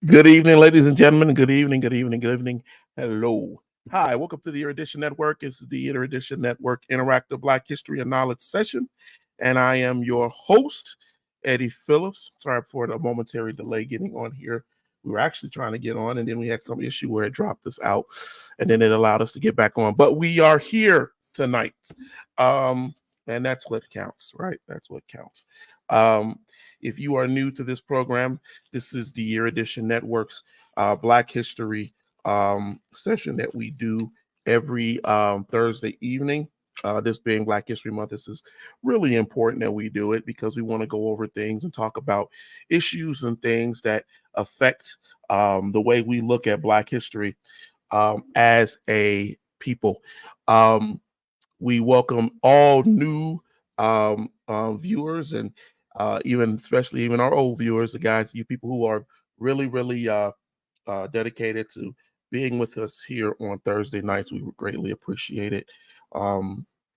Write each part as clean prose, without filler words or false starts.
Good evening, ladies and gentlemen. Good evening, good evening, good evening. Hello. Hi, welcome to the Erudition Network. This is the Erudition Network Interactive Black History and Knowledge Session. And I am your host, Eddie Phillips. Sorry for the momentary delay getting on here. We were actually trying to get on, and then we had some issue where it dropped us out, and then it allowed us to get back on. But we are here tonight. And that's what counts, right? That's what counts. If you are new to this program, this is the Erudition Network's Black History session that we do every Thursday evening. This being Black History Month, this is really important that we do it because we want to go over things and talk about issues and things that affect the way we look at Black history as a people. We welcome all new viewers and especially even our old viewers, the guys, you people who are really, really dedicated to being with us here on Thursday nights. We would greatly appreciate it.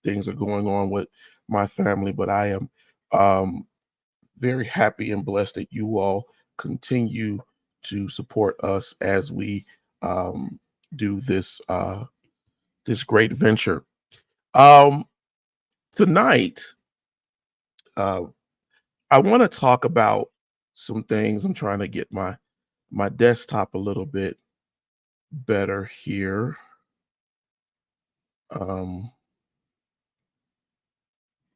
Things are going on with my family, but I am very happy and blessed that you all continue to support us as we do this great venture. Tonight, I want to talk about some things. I'm trying to get my desktop a little bit better here. I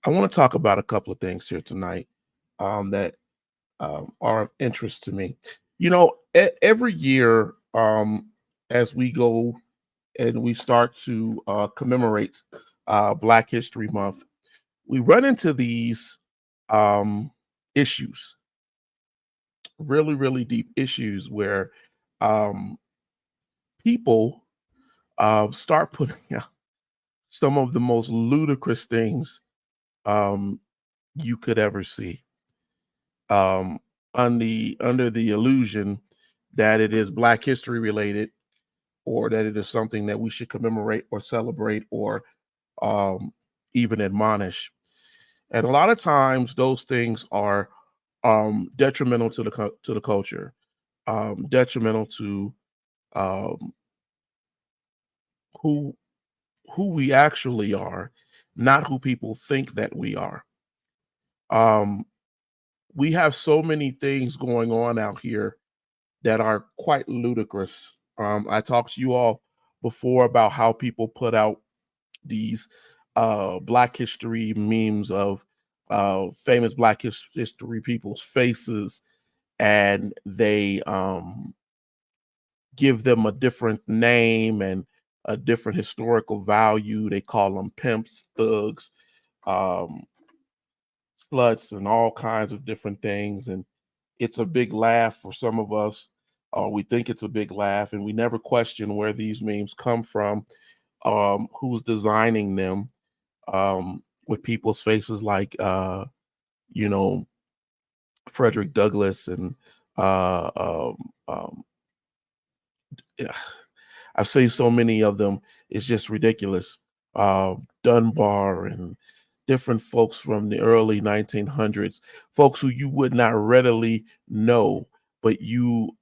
want to talk about a couple of things here tonight that are of interest to me. You know, every year as we go and we start to commemorate Black History Month, we run into these issues, really, really deep issues where people start putting out some of the most ludicrous things you could ever see under the illusion that it is Black history related, or that it is something that we should commemorate or celebrate or even admonish. And a lot of times those things are detrimental to the culture, detrimental to who we actually are, not who people think that we are. We have so many things going on out here that are quite ludicrous. I talked to you all before about how people put out these Black history memes of famous Black history people's faces, and they give them a different name and a different historical value. They call them pimps, thugs, sluts, and all kinds of different things. And it's a big laugh for some of us. We think it's a big laugh, and we never question where these memes come from, who's designing them, with people's faces like, Frederick Douglass and yeah, I've seen so many of them. It's just ridiculous. Dunbar and different folks from the early 1900s, folks who you would not readily know, but you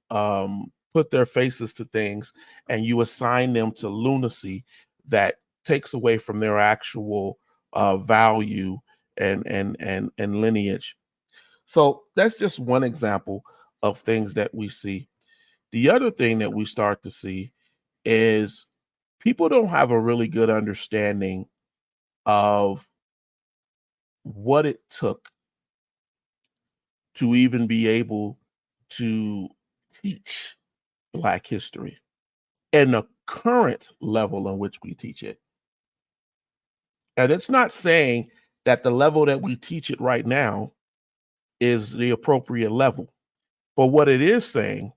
put their faces to things and you assign them to lunacy that takes away from their actual value and lineage. So that's just one example of things that we see. The other thing that we start to see is people don't have a really good understanding of what it took to even be able to teach Black history and the current level in which we teach it. And it's not saying that the level that we teach it right now is the appropriate level. But what it is saying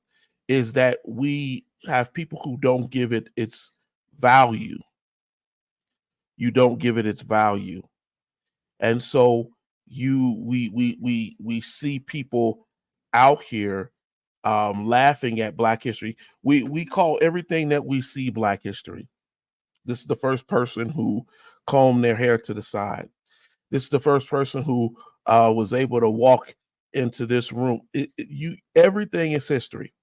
is that we have people who don't give it its value. You don't give it its value. And so we see people out here laughing at Black history. We call everything that we see Black history. This is the first person who combed their hair to the side. This is the first person who was able to walk into this room. Everything is history.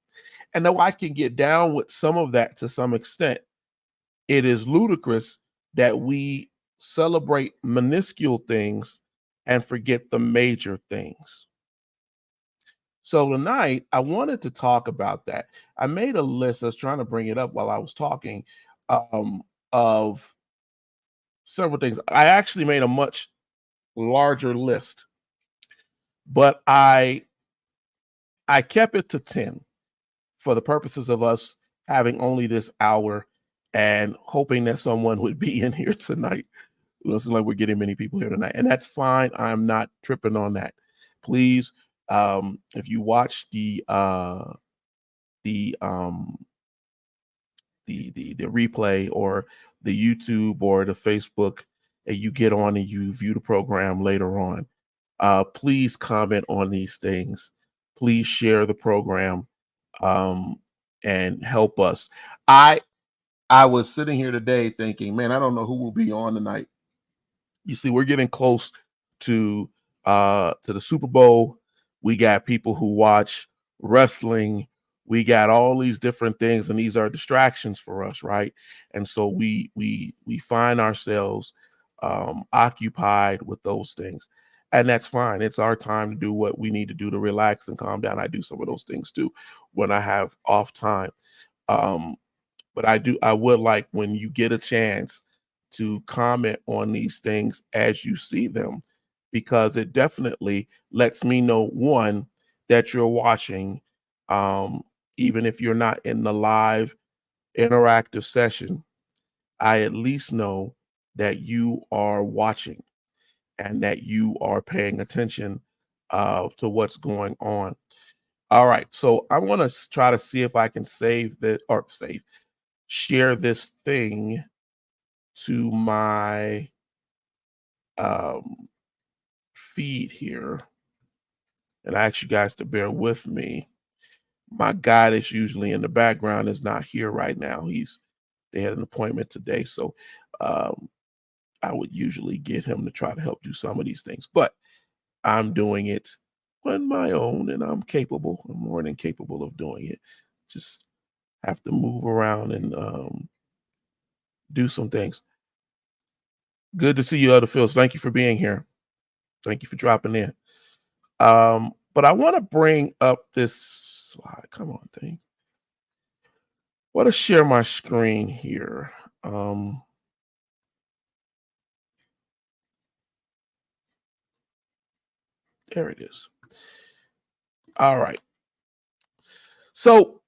And though I can get down with some of that to some extent, it is ludicrous that we celebrate minuscule things and forget the major things. So tonight, I wanted to talk about that. I made a list. I was trying to bring it up while I was talking of several things. I actually made a much larger list, but I kept it to 10 for the purposes of us having only this hour and hoping that someone would be in here tonight. It doesn't like we're getting many people here tonight, and that's fine. I'm not tripping on that. Please, if you watch the replay or the YouTube or the Facebook, and you get on and you view the program later on, please comment on these things. Please share the program and help us. I was sitting here today thinking, man, I don't know who will be on tonight. You see, we're getting close to the Super Bowl. We got people who watch wrestling. We got all these different things, and these are distractions for us, right? And so we find ourselves occupied with those things, and that's fine. It's our time to do what we need to do to relax and calm down. I do some of those things too when I have off time. But I would like, when you get a chance, to comment on these things as you see them, because it definitely lets me know, one, that you're watching, even if you're not in the live interactive session. I at least know that you are watching and that you are paying attention to what's going on. All right, so I want to try to see if I can share this thing to my feed here, and I ask you guys to bear with me. My guy that's usually in the background is not here right now. They had an appointment today, so I would usually get him to try to help do some of these things, but I'm doing it on my own, and I'm more than capable of doing it. Just have to move around and do some things. Good to see you, Elder Phils. Thank you for being here. Thank you for dropping in. But I want to bring up this slide. Come on, thing. I want to share my screen here. There it is. All right. So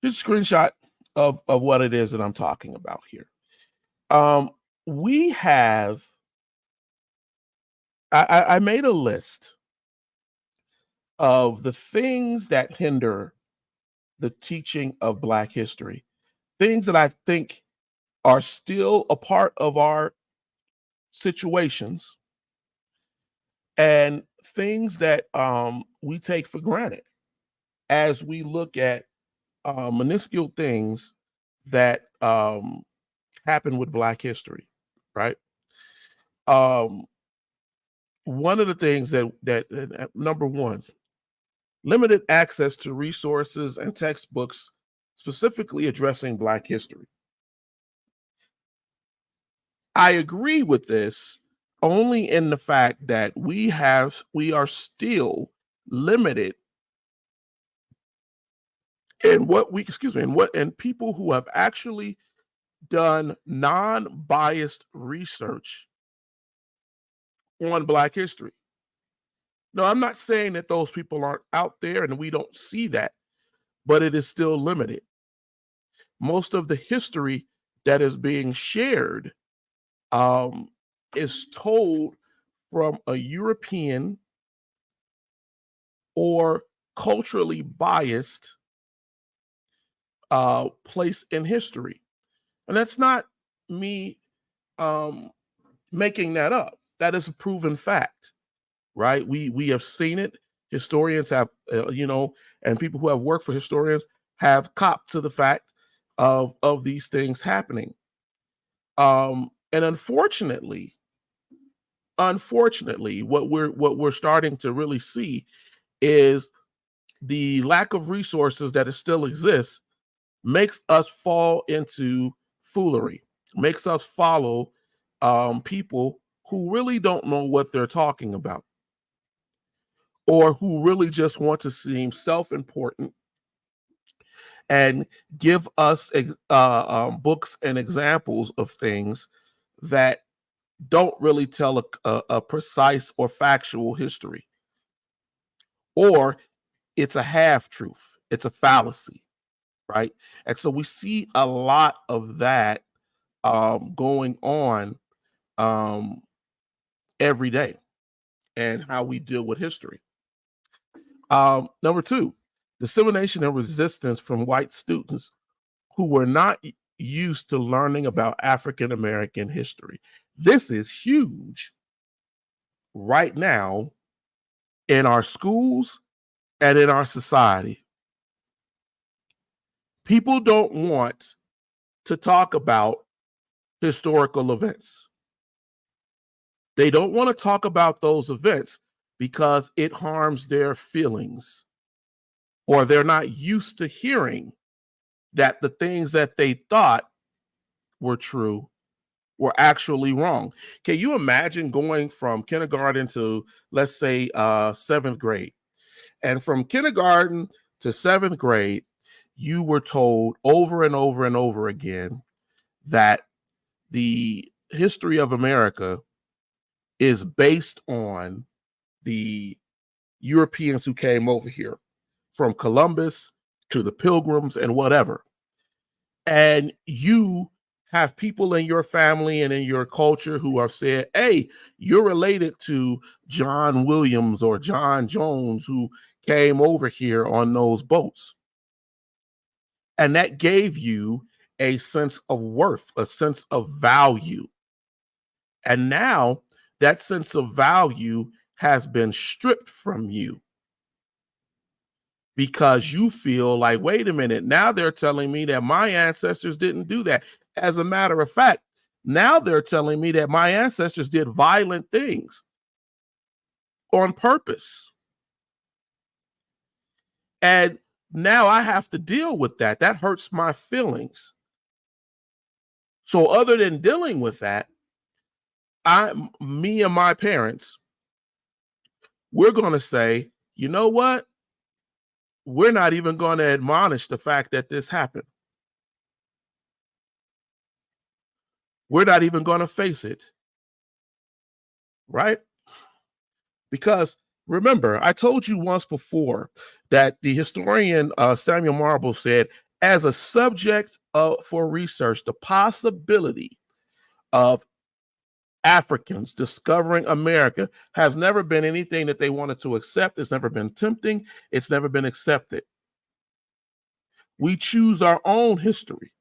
here's a screenshot of what it is that I'm talking about here. We have, I made a list of the things that hinder the teaching of Black history, things that I think are still a part of our situations, and things that we take for granted as we look at minuscule things that happen with Black history, right? One of the things that number one, limited access to resources and textbooks specifically addressing Black history. I agree with this only in the fact that we are still limited in what we excuse me, and people who have actually done non-biased research on Black history. No, I'm not saying that those people aren't out there and we don't see that, but it is still limited. Most of the history that is being shared is told from a European or culturally biased place in history. And that's not me making that up. That is a proven fact, right? We have seen it. Historians have, and people who have worked for historians have copped to the fact of these things happening. And unfortunately, what we're starting to really see is the lack of resources that still exists makes us fall into foolery, makes us follow people who really don't know what they're talking about, or who really just want to seem self-important and give us books and examples of things that don't really tell a precise or factual history. Or it's a half truth, it's a fallacy, right? And so we see a lot of that going on every day, and how we deal with history. Number two, dissemination and resistance from white students who were not used to learning about African American history. This is huge right now in our schools and in our society. People don't want to talk about historical events. They don't want to talk about those events because it harms their feelings, or they're not used to hearing that the things that they thought were true were actually wrong. Can you imagine going from kindergarten to, let's say, seventh grade? And from kindergarten to seventh grade, you were told over and over and over again that the history of America is based on the Europeans who came over here, from Columbus to the Pilgrims and whatever. And you have people in your family and in your culture who are said, hey, you're related to John Williams or John Jones who came over here on those boats. And that gave you a sense of worth, a sense of value. And now that sense of value has been stripped from you because you feel like, wait a minute, now they're telling me that my ancestors didn't do that. As a matter of fact, now they're telling me that my ancestors did violent things on purpose. And now I have to deal with that. That hurts my feelings. So other than dealing with that, me and my parents, we're going to say, you know what? We're not even going to admonish the fact that this happened. We're not even going to face it. Right? Because remember, I told you once before that the historian Samuel Marble said, as a subject for research, the possibility of Africans discovering America has never been anything that they wanted to accept. It's never been tempting. It's never been accepted. We choose our own history.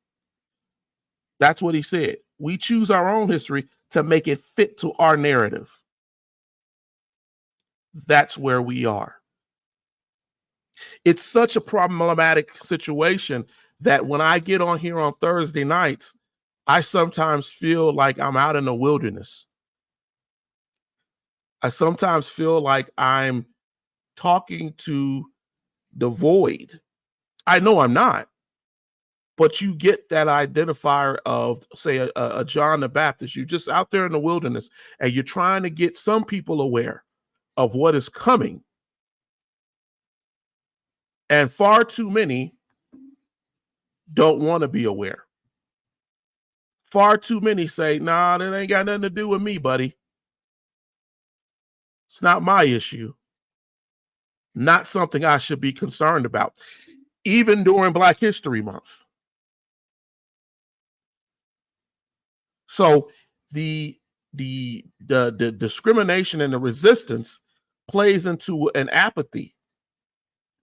That's what he said. We choose our own history to make it fit to our narrative. That's where we are. It's such a problematic situation that when I get on here on Thursday nights, I sometimes feel like I'm out in the wilderness. I sometimes feel like I'm talking to the void. I know I'm not, but you get that identifier of, say, a John the Baptist. You're just out there in the wilderness and you're trying to get some people aware of what is coming. And far too many don't want to be aware. Far too many say, nah, that ain't got nothing to do with me, buddy. It's not my issue. Not something I should be concerned about, even during Black History Month. So the discrimination and the resistance plays into an apathy,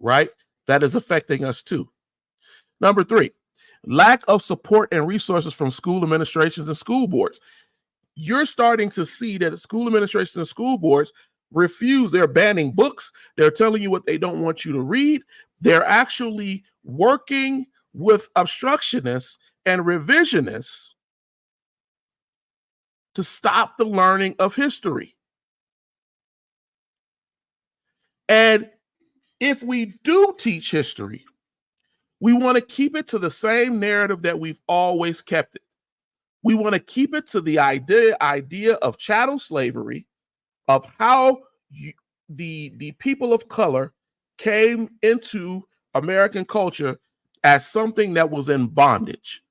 right? That is affecting us too. Number 3, lack of support and resources from school administrations and school boards. You're starting to see that school administrations and school boards refuse. They're banning books. They're telling you what they don't want you to read. They're actually working with obstructionists and revisionists to stop the learning of history. And if we do teach history, we want to keep it to the same narrative that we've always kept it. We want to keep it to the idea of chattel slavery, of how the people of color came into American culture as something that was in bondage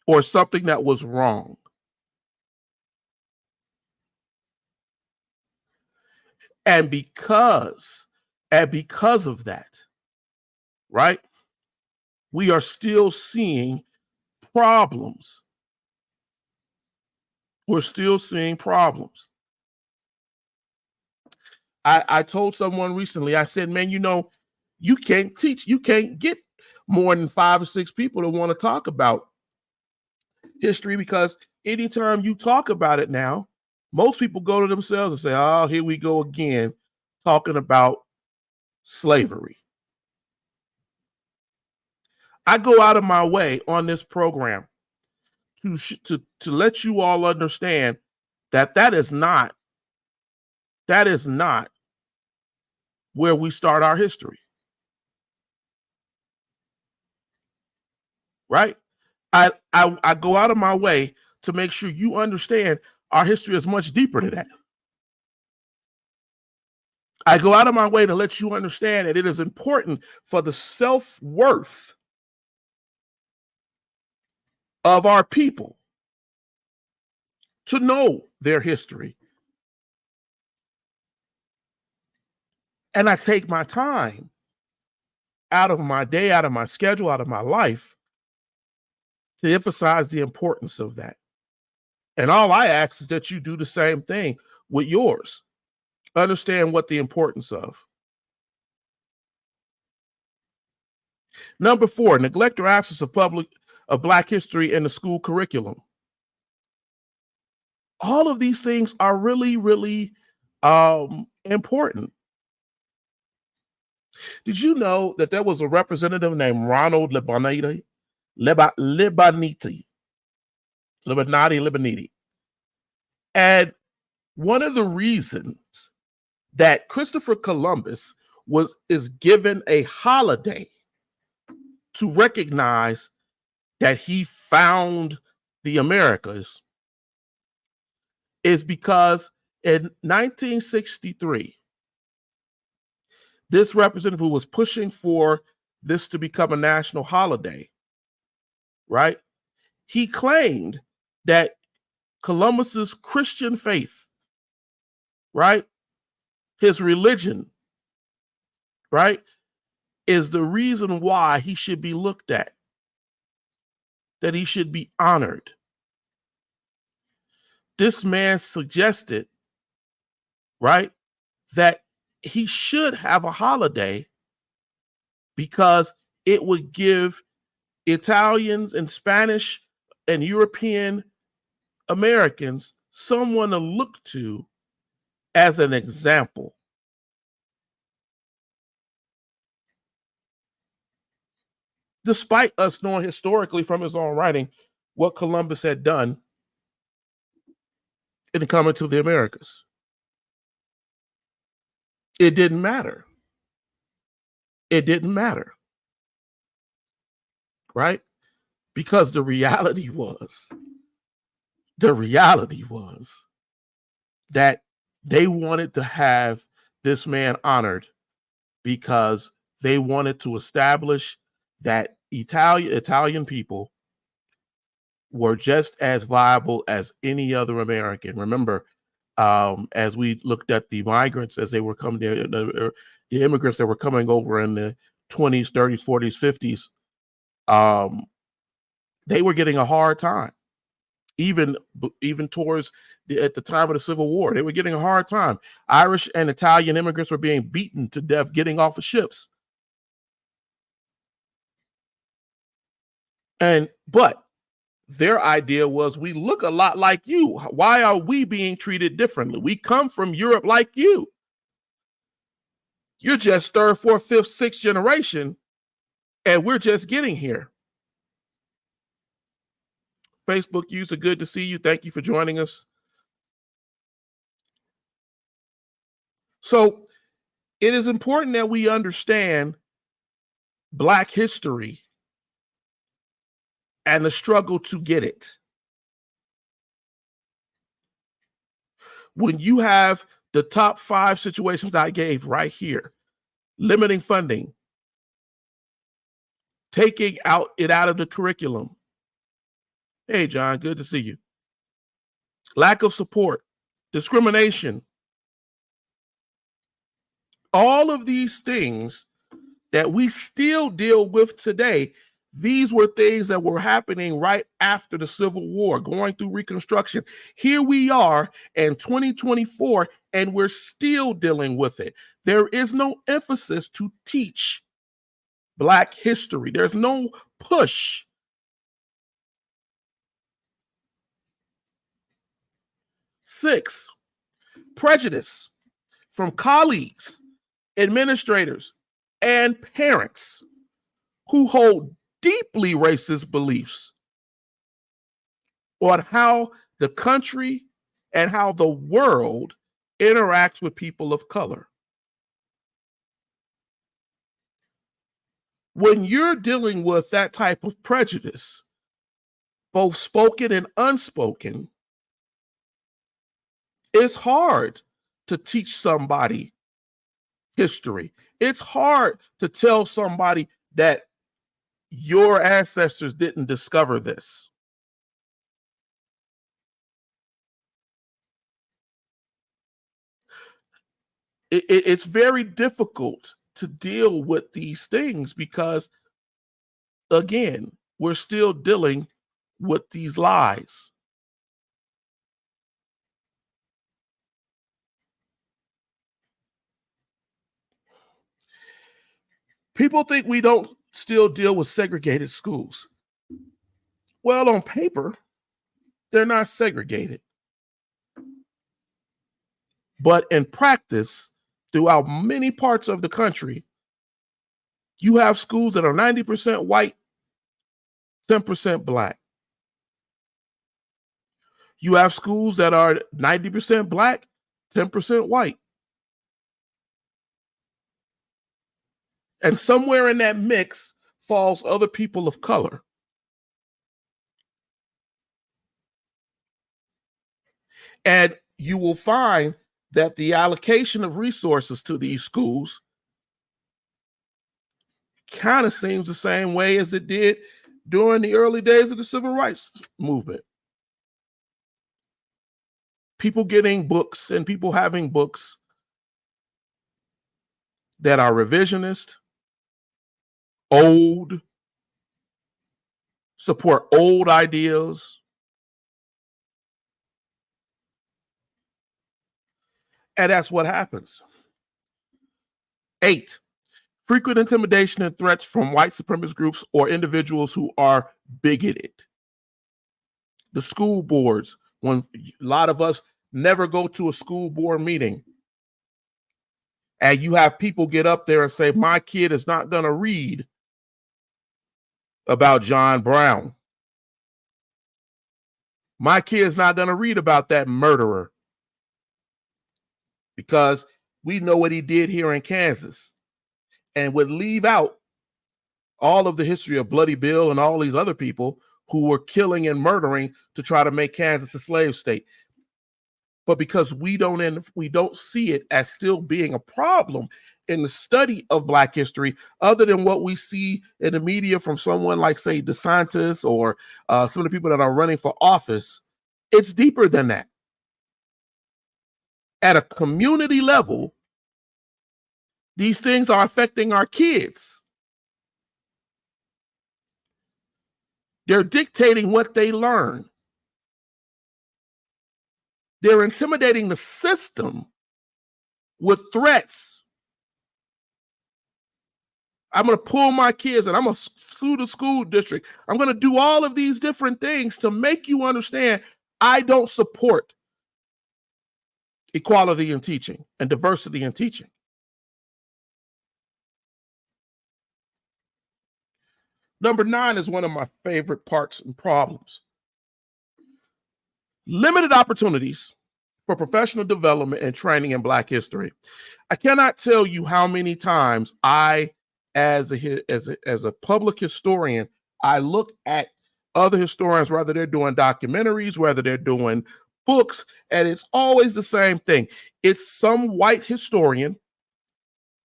or something that was wrong. And because of that, right, we are still seeing problems. We're still seeing problems. I told someone recently, I said, man, you can't teach, you can't get more than 5 or 6 people to want to talk about history, because anytime you talk about it now, most people go to themselves and say, oh, here we go again, talking about slavery. I go out of my way on this program to let you all understand that is not where we start our history. Right? I go out of my way to make sure you understand our history is much deeper than that. I go out of my way to let you understand that it is important for the self-worth of our people to know their history. And I take my time out of my day, out of my schedule, out of my life to emphasize the importance of that. And all I ask is that you do the same thing with yours. Understand what the importance of. Number 4, neglect or absence of Black history in the school curriculum. All of these things are really, really important. Did you know that there was a representative named Ronald Libaniti? And one of the reasons that Christopher Columbus is given a holiday to recognize that he found the Americas is because in 1963, this representative who was pushing for this to become a national holiday, right? He claimed that Columbus's Christian faith, right, his religion, right, is the reason why he should be looked at, that he should be honored. This man suggested, right, that he should have a holiday because it would give Italians and Spanish and European Americans someone to look to as an example. Despite us knowing historically from his own writing what Columbus had done in coming to the Americas, it didn't matter. It didn't matter. right? Because the reality was that they wanted to have this man honored because they wanted to establish that Italian people were just as viable as any other American. Remember, as we looked at the migrants as they were coming there, the immigrants that were coming over in the 20s, 30s, 40s, 50s, they were getting a hard time. Even towards at the time of the Civil War, they were getting a hard time. Irish and Italian immigrants were being beaten to death getting off of ships. But their idea was, we look a lot like you. Why are we being treated differently? We come from Europe like you. You're just third, fourth, fifth, sixth generation, and we're just getting here. Facebook user, good to see you. Thank you for joining us. So it is important that we understand Black history and the struggle to get it. When you have the top 5 situations I gave right here, limiting funding, taking it out of the curriculum. Hey, John, good to see you. Lack of support, discrimination. All of these things that we still deal with today, these were things that were happening right after the Civil War, going through Reconstruction. Here we are in 2024, and we're still dealing with it. There is no emphasis to teach Black history. There's no push. Six, prejudice from colleagues, administrators, and parents who hold deeply racist beliefs on how the country and how the world interacts with people of color. When you're dealing with that type of prejudice, both spoken and unspoken, it's hard to teach somebody history. It's hard to tell somebody that your ancestors didn't discover this. It's very difficult to deal with these things because, again, we're still dealing with these lies. People think we don't still deal with segregated schools. Well, on paper, they're not segregated. But in practice, throughout many parts of the country, you have schools that are 90% white, 10% Black. You have schools that are 90% Black, 10% white. And somewhere in that mix falls other people of color. And you will find that the allocation of resources to these schools kind of seems the same way as it did during the early days of the civil rights movement. People getting books and people having books that are revisionist, old, support old ideas. And that's what happens. 8, frequent intimidation and threats from white supremacist groups or individuals who are bigoted. The school boards, when a lot of us never go to a school board meeting, and you have people get up there and say, my kid is not going to read about John Brown. My kid is not going to read about that murderer because we know what he did here in Kansas, and would leave out all of the history of Bloody Bill and all these other people who were killing and murdering to try to make Kansas a slave state. But because we don't see it as still being a problem in the study of Black history, other than what we see in the media from someone like, say, DeSantis or some of the people that are running for office, it's deeper than that. At a community level, these things are affecting our kids. They're dictating what they learn. They're intimidating the system with threats. I'm going to pull my kids and I'm going to sue the school district. I'm going to do all of these different things to make you understand I don't support equality in teaching and diversity in teaching. Number 9 is one of my favorite parts and problems. Limited opportunities for professional development and training in Black history. I cannot tell you how many times I, as a public historian, I look at other historians, whether they're doing documentaries, whether they're doing books, and it's always the same thing. It's some white historian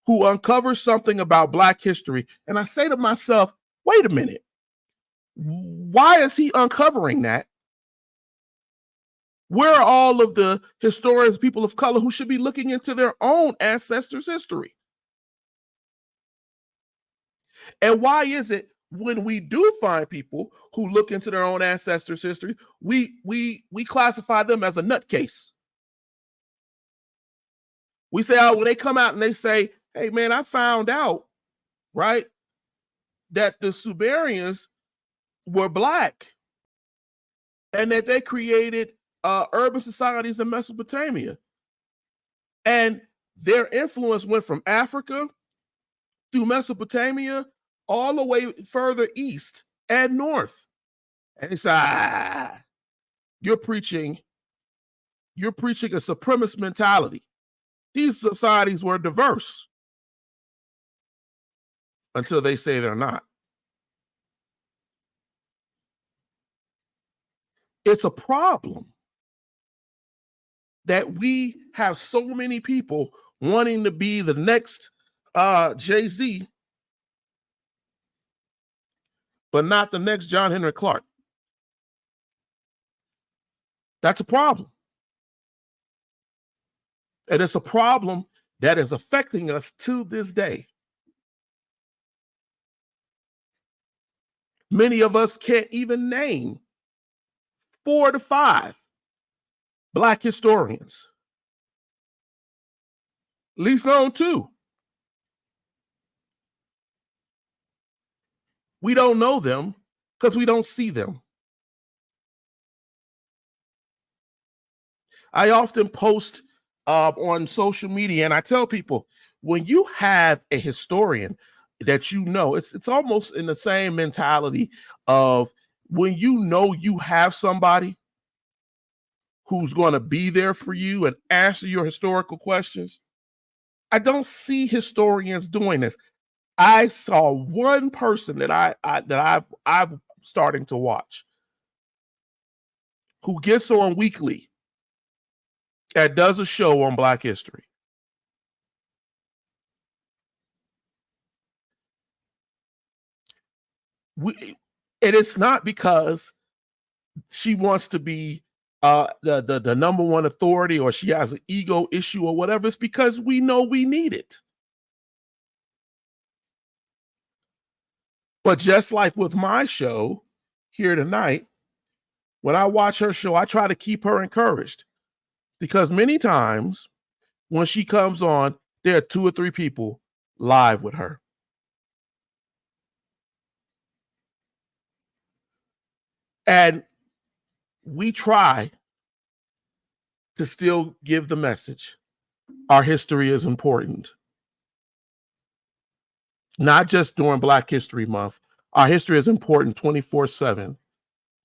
who uncovers something about Black history, and I say to myself, wait a minute, why is he uncovering that? Where are all of the historians, people of color, who should be looking into their own ancestors' history? And why is it when we do find people who look into their own ancestors' history, we classify them as a nutcase? We say, oh, when they come out and they say, hey, man, I found out, right, that the Sumerians were Black and that they created urban societies in Mesopotamia. And their influence went from Africa through Mesopotamia all the way further east and north. And it's you're preaching a supremacist mentality. These societies were diverse until they say they're not. It's a problem that we have so many people wanting to be the next Jay-Z, but not the next John Henry Clark. That's a problem. And it's a problem that is affecting us to this day. Many of us can't even name 4 to 5 Black historians. Least known 2. We don't know them because we don't see them. I often post on social media and I tell people, when you have a historian that you know, it's almost in the same mentality of when you know you have somebody who's going to be there for you and answer your historical questions. I don't see historians doing this. I saw one person that I've starting to watch who gets on weekly and does a show on Black history. And it's not because she wants to be the number one authority or she has an ego issue or whatever. It's because we know we need it. But just like with my show here tonight, when I watch her show, I try to keep her encouraged, because many times when she comes on, there are 2 or 3 people live with her. And we try to still give the message. Our history is important. Not just during Black History Month. Our history is important 24/7.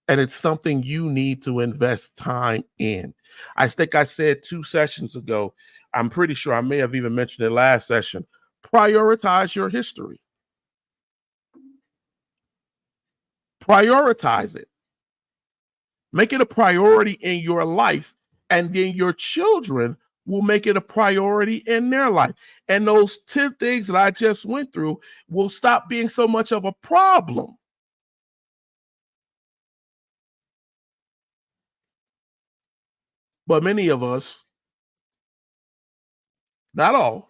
And it's something you need to invest time in. I think I said 2 sessions ago, I'm pretty sure I may have even mentioned it last session, prioritize your history. Prioritize it. Make it a priority in your life, and then your children will make it a priority in their life. And those 10 things that I just went through will stop being so much of a problem. But many of us, not all,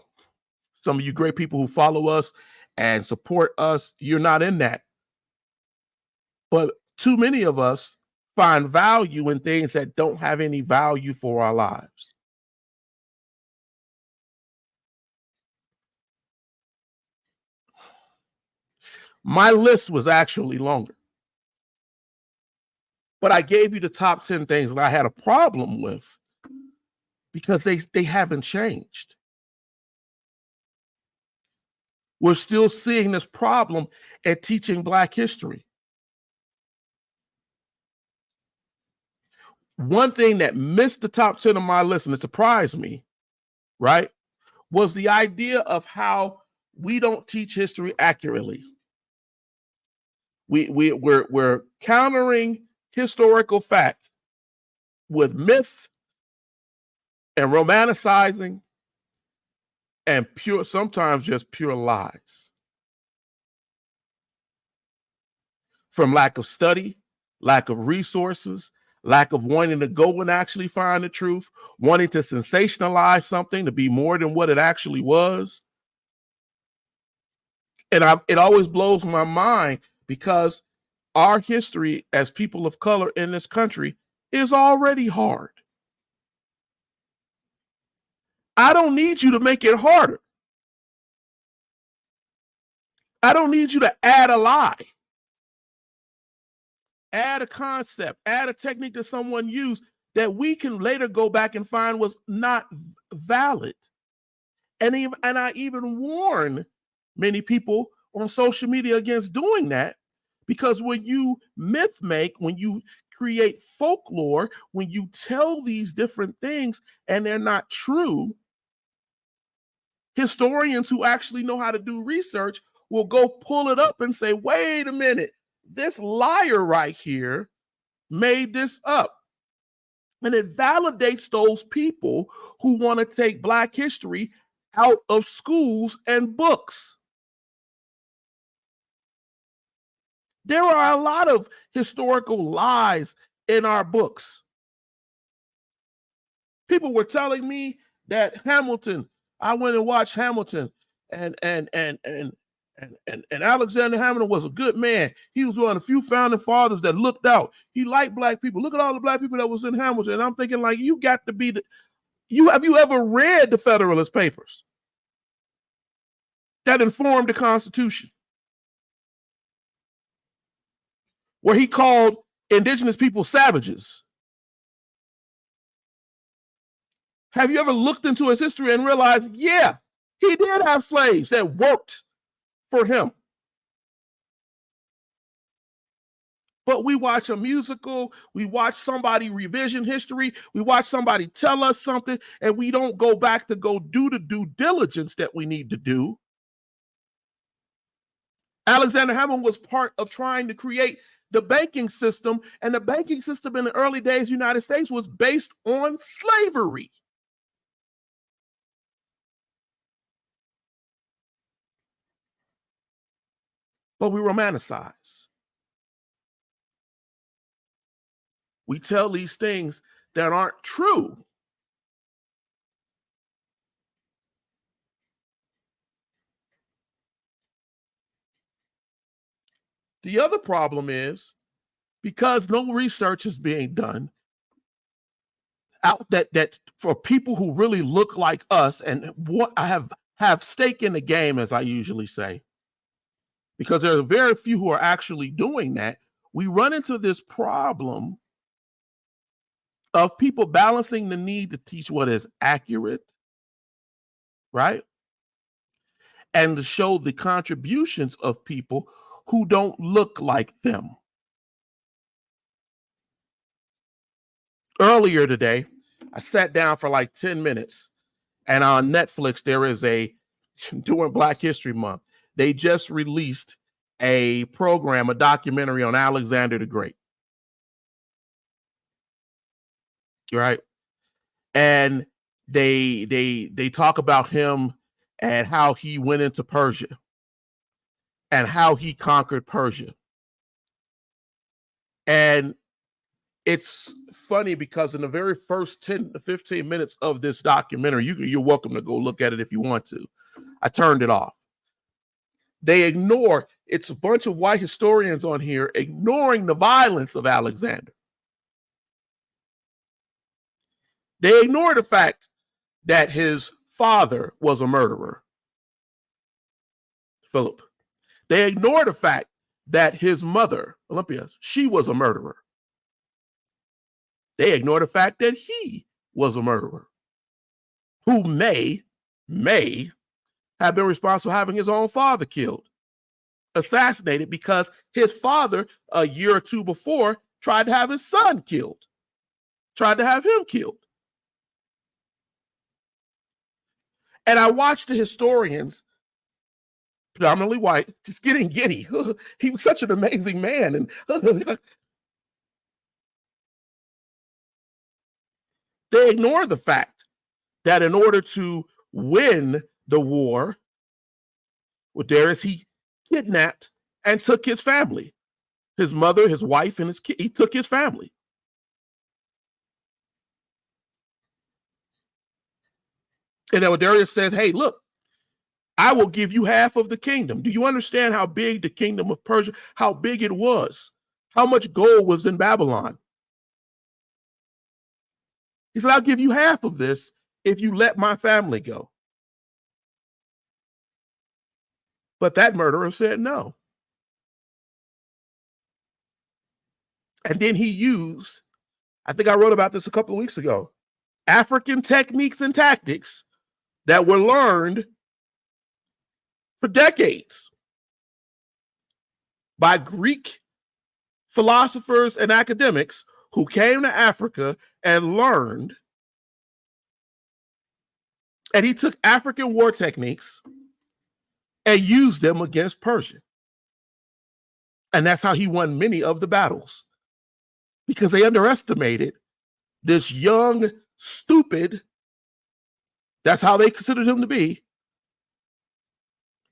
some of you great people who follow us and support us, you're not in that. But too many of us find value in things that don't have any value for our lives. My list was actually longer, but I gave you the top 10 things that I had a problem with because they haven't changed. We're still seeing this problem at teaching Black history. One thing that missed the top 10 of my list, and it surprised me, right, was the idea of how we don't teach history accurately. We're countering historical fact with myth and romanticizing and sometimes just pure lies. From lack of study, lack of resources, lack of wanting to go and actually find the truth, wanting to sensationalize something to be more than what it actually was. And it always blows my mind because our history as people of color in this country is already hard. I don't need you to make it harder. I don't need you to add a lie, add a concept, add a technique that someone used that we can later go back and find was not valid. And I even warn many people on social media against doing that, because when you myth make, when you create folklore, when you tell these different things and they're not true, historians who actually know how to do research will go pull it up and say, wait a minute, this liar right here made this up. And it validates those people who want to take Black history out of schools and books. There are a lot of historical lies in our books. People were telling me that Hamilton, I went and watched Hamilton, and Alexander Hamilton was a good man. He was one of the few founding fathers that looked out. He liked Black people. Look at all the Black people that was in Hamilton. And I'm thinking, like, you got to be have you ever read the Federalist Papers that informed the Constitution, where he called indigenous people savages? Have you ever looked into his history and realized, yeah, he did have slaves that worked for him? But we watch a musical, we watch somebody revision history, we watch somebody tell us something, and we don't go back to go do the due diligence that we need to do. Alexander Hamilton was part of trying to create the banking system, and the banking system in the early days of the United States was based on slavery. But we romanticize. We tell these things that aren't true. The other problem is, because no research is being done out that for people who really look like us and what I have stake in the game, as I usually say, because there are very few who are actually doing that, we run into this problem of people balancing the need to teach what is accurate, right? And to show the contributions of people who don't look like them. Earlier today, I sat down for like 10 minutes, and on Netflix, there is during Black History Month, they just released a program, a documentary on Alexander the Great. Right? And they talk about him and how he went into Persia and how he conquered Persia. And it's funny because in the very first 10 to 15 minutes of this documentary, you're welcome to go look at it if you want to. I turned it off. They ignore, it's a bunch of white historians on here ignoring the violence of Alexander. They ignore the fact that his father was a murderer, Philip. They ignore the fact that his mother, Olympias, she was a murderer. They ignore the fact that he was a murderer who may have been responsible for having his own father killed, assassinated, because his father, a year or two before, tried to have his son killed, tried to have him killed. And I watched the historians, predominantly white, just getting giddy. He was such an amazing man. And they ignore the fact that in order to win the war with Darius, he kidnapped and took his family, his mother, his wife, and his kid. He took his family. And then Darius says, hey, look, I will give you half of the kingdom. Do you understand how big the kingdom of Persia, how big it was? How much gold was in Babylon? He said, I'll give you half of this if you let my family go. But that murderer said no. And then he used, I think I wrote about this a couple of weeks ago, African techniques and tactics that were learned for decades by Greek philosophers and academics who came to Africa and learned. And he took African war techniques and used them against Persia. And that's how he won many of the battles, because they underestimated this young, stupid, that's how they considered him to be.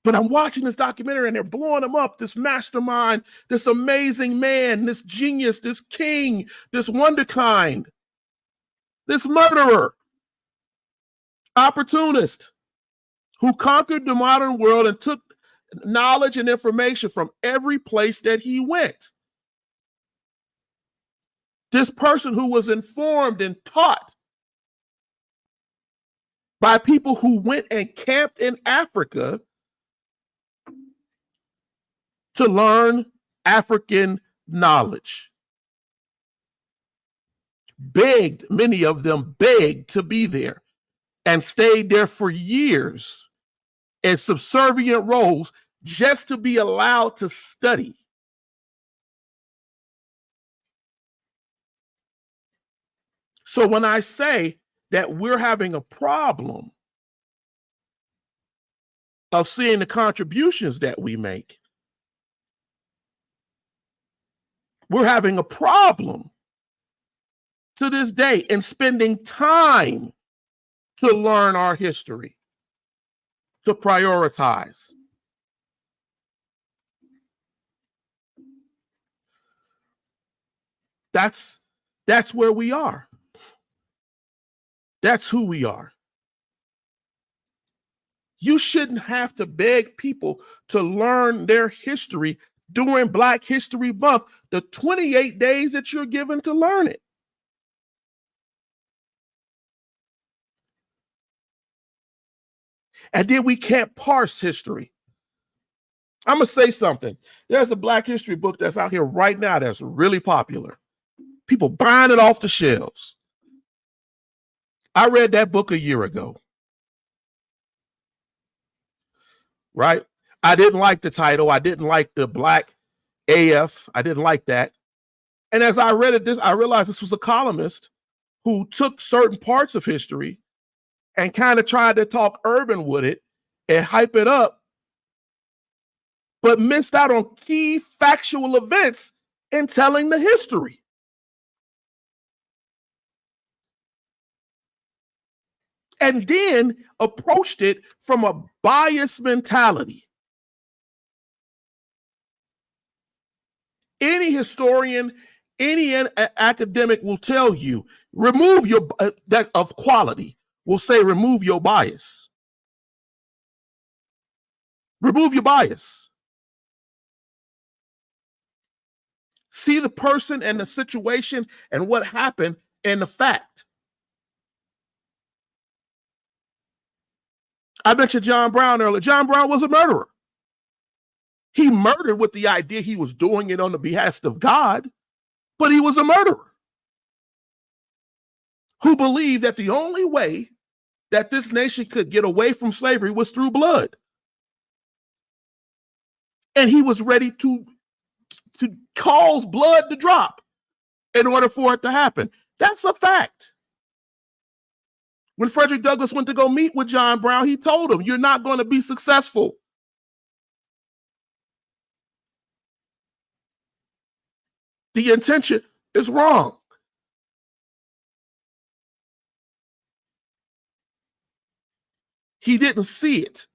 But I'm watching this documentary and they're blowing him up, this mastermind, this amazing man, this genius, this king, this wonderkind, this murderer, opportunist who conquered the modern world and took knowledge and information from every place that he went. This person who was informed and taught by people who went and camped in Africa to learn African knowledge. Begged, many of them begged to be there and stayed there for years in subservient roles just to be allowed to study. So when I say that we're having a problem of seeing the contributions that we make, we're having a problem to this day in spending time to learn our history, to prioritize. That's where we are. That's who we are. You shouldn't have to beg people to learn their history during Black History Month, the 28 days that you're given to learn it. And then we can't parse history. I'm going to say something. There's a Black history book that's out here right now that's really popular. People buying it off the shelves. I read that book a year ago. Right? I didn't like the title. I didn't like the Black AF. I didn't like that. And as I read it, I realized this was a columnist who took certain parts of history and kind of tried to talk urban with it and hype it up but missed out on key factual events in telling the history. And then approached it from a biased mentality. Any historian, any academic will tell you, remove your that of quality, will say remove your bias. Remove your bias. See the person and the situation and what happened and the fact. I mentioned John Brown earlier. John Brown was a murderer. He murdered with the idea he was doing it on the behest of God, but he was a murderer who believed that the only way that this nation could get away from slavery was through blood. And he was ready to cause blood to drop in order for it to happen. That's a fact. When Frederick Douglass went to go meet with John Brown, he told him, you're not going to be successful. The intention is wrong. He didn't see it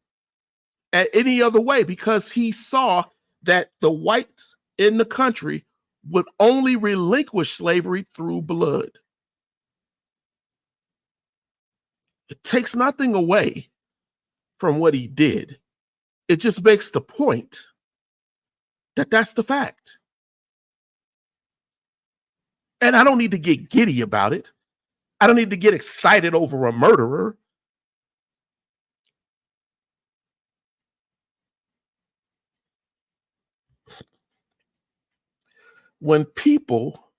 at any other way because he saw that the whites in the country would only relinquish slavery through blood. It takes nothing away from what he did. It just makes the point that that's the fact. And I don't need to get giddy about it. I don't need to get excited over a murderer. When people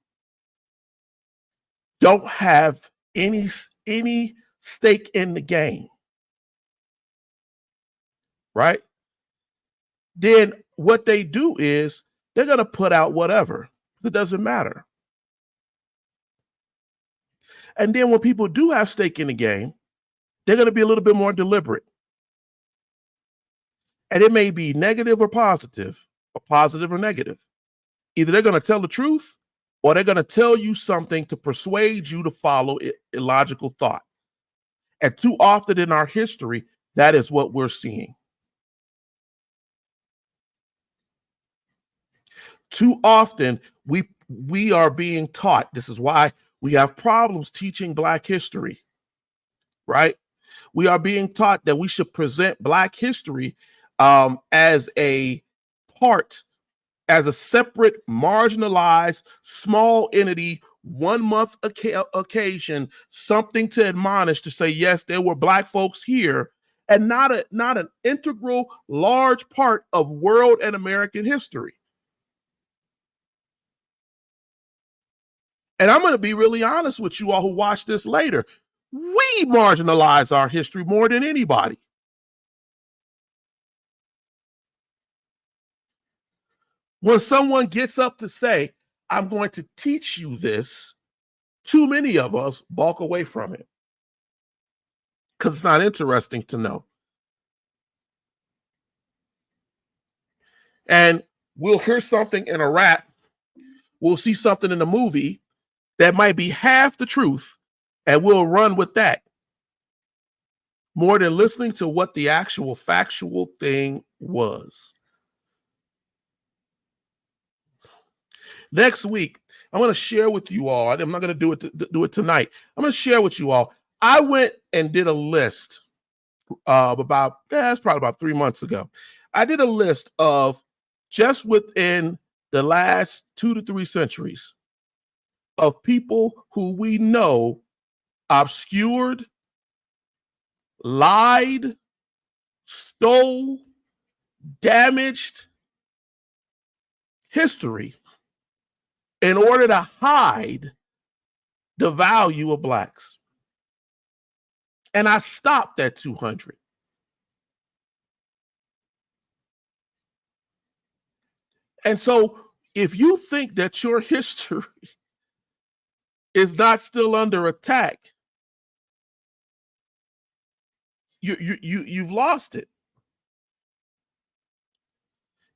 don't have any stake in the game, right? Then what they do is they're going to put out whatever. It doesn't matter. And then when people do have stake in the game, they're going to be a little bit more deliberate. And it may be negative or positive or negative. Either they're going to tell the truth or they're going to tell you something to persuade you to follow illogical thought. And too often in our history, that is what we're seeing. Too often we are being taught. This is why we have problems teaching Black history, right? We are being taught that we should present Black history as a part, as a separate, marginalized, small entity, 1 month occasion, something to admonish, to say, yes, there were Black folks here, and not an integral, large part of world and American history. And I'm going to be really honest with you all who watch this later. We marginalize our history more than anybody. When someone gets up to say, I'm going to teach you this, too many of us balk away from it because it's not interesting to know. And we'll hear something in a rap, we'll see something in a movie that might be half the truth, and we'll run with that more than listening to what the actual factual thing was. Next week, I'm going to share with you all. I'm not going to do it tonight. I'm going to share with you all. I went and did a list of it's probably about 3 months ago. I did a list of just within the last 2 to 3 centuries of people who we know obscured, lied, stole, damaged history in order to hide the value of Blacks. And I stopped at 200. And so if you think that your history is not still under attack, you've lost it.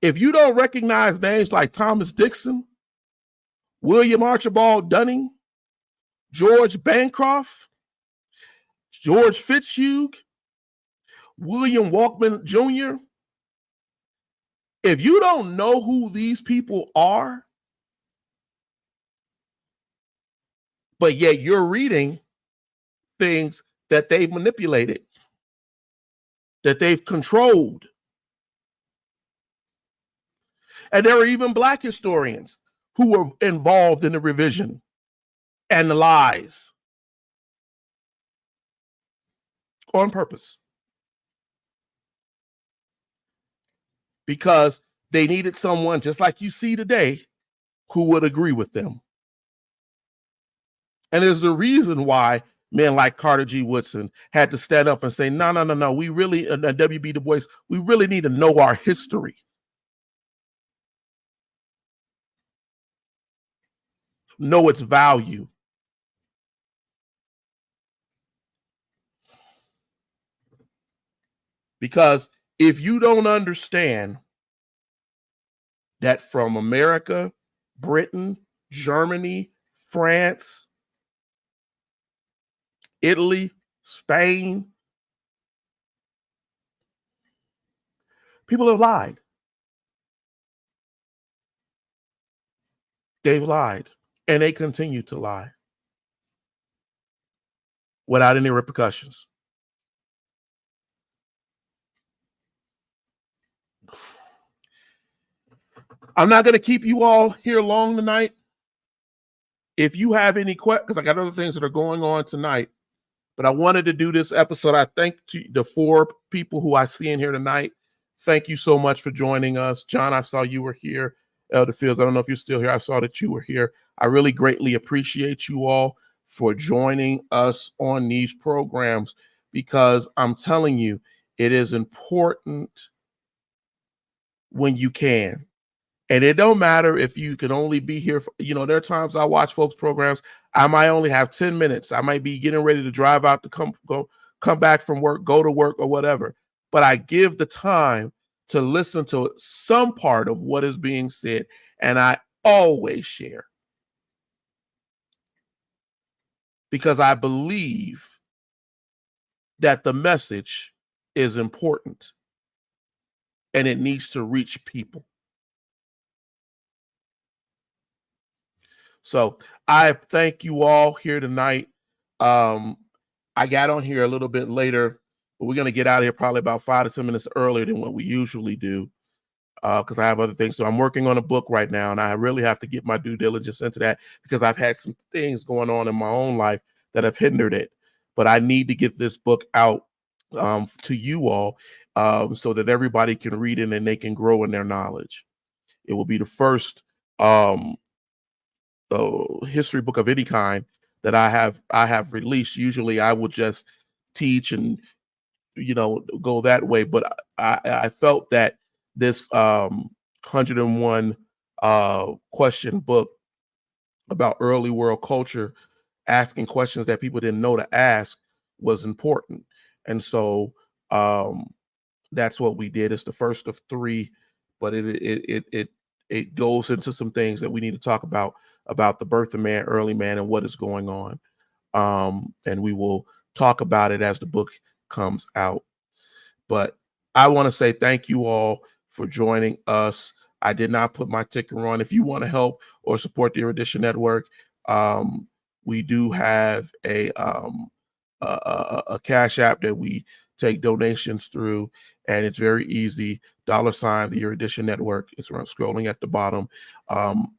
If you don't recognize names like Thomas Dixon, William Archibald Dunning, George Bancroft, George Fitzhugh, William Walkman Jr., if you don't know who these people are, but yet you're reading things that they've manipulated, that they've controlled. And there are even Black historians who were involved in the revision and the lies on purpose, because they needed someone just like you see today who would agree with them. And there's a reason why men like Carter G. Woodson had to stand up and say, no, we really, W.B. Du Bois, we really need to know our history. Know its value. Because if you don't understand that from America, Britain, Germany, France, Italy, Spain, people have lied. They've lied, and they continue to lie without any repercussions. I'm not going to keep you all here long tonight. If you have any questions, because I got other things that are going on tonight, but I wanted to do this episode. I thank the 4 people who I see in here tonight. Thank you so much for joining us. John, I saw you were here. Elder Fields, I don't know if you're still here. I saw that you were here. I really greatly appreciate you all for joining us on these programs, because I'm telling you, it is important when you can. And it don't matter if you can only be here. There are times I watch folks' programs. I might only have 10 minutes. I might be getting ready to drive out to come back from work, go to work or whatever. But I give the time to listen to some part of what is being said. And I always share, because I believe that the message is important and it needs to reach people. So I thank you all here tonight. I got on here a little bit later, but we're going to get out of here probably about 5 to 10 minutes earlier than what we usually do, because I have other things. So I'm working on a book right now, and I really have to get my due diligence into that, because I've had some things going on in my own life that have hindered it. But I need to get this book out to you all, so that everybody can read it and they can grow in their knowledge. It will be the first history book of any kind that I have released. Usually I would just teach and go that way, but I felt that this 101 question book about early world culture, asking questions that people didn't know to ask, was important. And so that's what we did. It's the first of 3, but it goes into some things that we need to talk about the birth of man, early man, and what is going on. And we will talk about it as the book comes out. But I want to say thank you all for joining us. I did not put my ticker on. If you want to help or support the Erudition Network, we do have a Cash App that we take donations through, and it's very easy. $ the Erudition Network. It's scrolling at the bottom.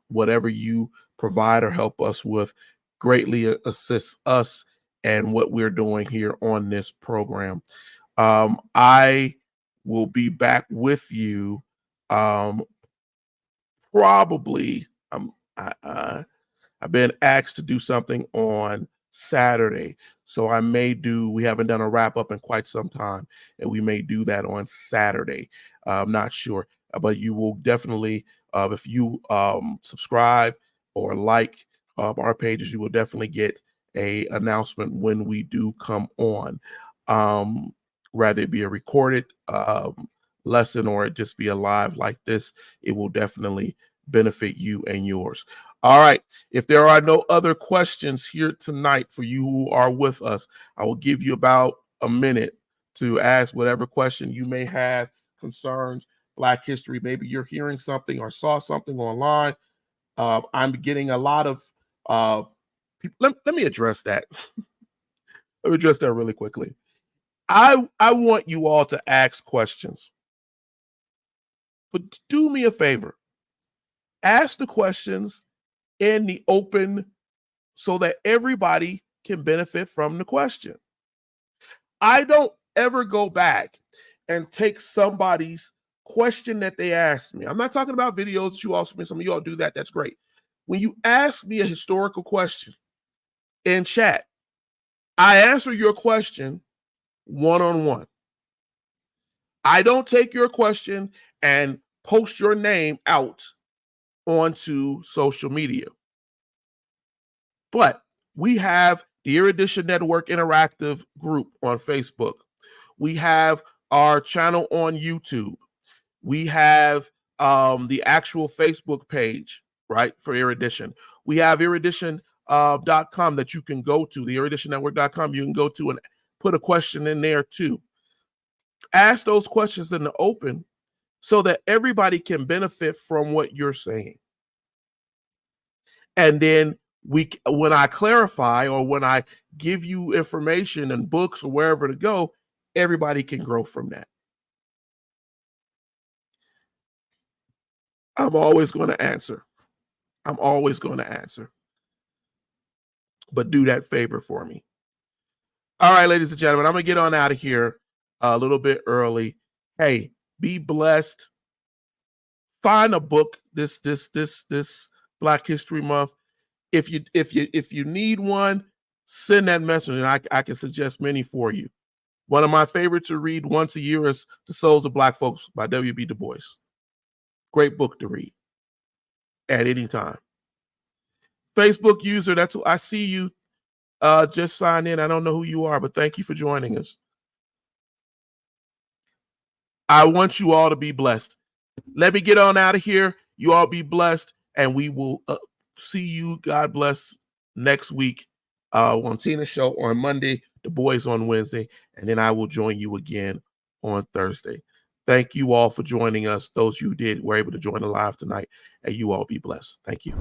Whatever you provide or help us with greatly assists us and what we're doing here on this program. I will be back with you probably. I've been asked to do something on Saturday, so we haven't done a wrap up in quite some time, and we may do that on Saturday. I'm not sure, but you will definitely, if you subscribe or like our pages, you will definitely get a announcement when we do come on. Rather it be a recorded lesson or it just be a live like this, it will definitely benefit you and yours. All right. If there are no other questions here tonight for you who are with us, I will give you about a minute to ask whatever question you may have concerns Black history. Maybe you're hearing something or saw something online. I'm getting a lot of people. Let me address that. Let me address that really quickly. I want you all to ask questions, but do me a favor. Ask the questions in the open so that everybody can benefit from the question. I don't ever go back and take somebody's question that they asked me. I'm not talking about videos that you ask me. Some of you all do that. That's great. When you ask me a historical question in chat, I answer your question one-on-one. I don't take your question and post your name out onto social media. But we have the Erudition Network Interactive group on Facebook. We have our channel on YouTube. We have the actual Facebook page, right, for Erudition. We have erudition.com that you can go to, the eruditionnetwork.com. You can go to and put a question in there too. Ask those questions in the open so that everybody can benefit from what you're saying. And then when I clarify or when I give you information and books or wherever to go, everybody can grow from that. I'm always going to answer. I'm always going to answer. But do that favor for me. All right, ladies and gentlemen, I'm going to get on out of here a little bit early. Hey, be blessed. Find a book this Black History Month. If you need one, send that message, and I can suggest many for you. One of my favorites to read once a year is The Souls of Black Folks by W.B. Du Bois. Great book to read at any time. Facebook user, that's I see you. Just sign in. I don't know who you are, but thank you for joining us. I want you all to be blessed. Let me get on out of here. You all be blessed, and we will see you, God bless, next week on Tina's show on Monday, the boys on Wednesday, and then I will join you again on Thursday. Thank you all for joining us. Those you were able to join the live tonight, and you all be blessed. Thank you.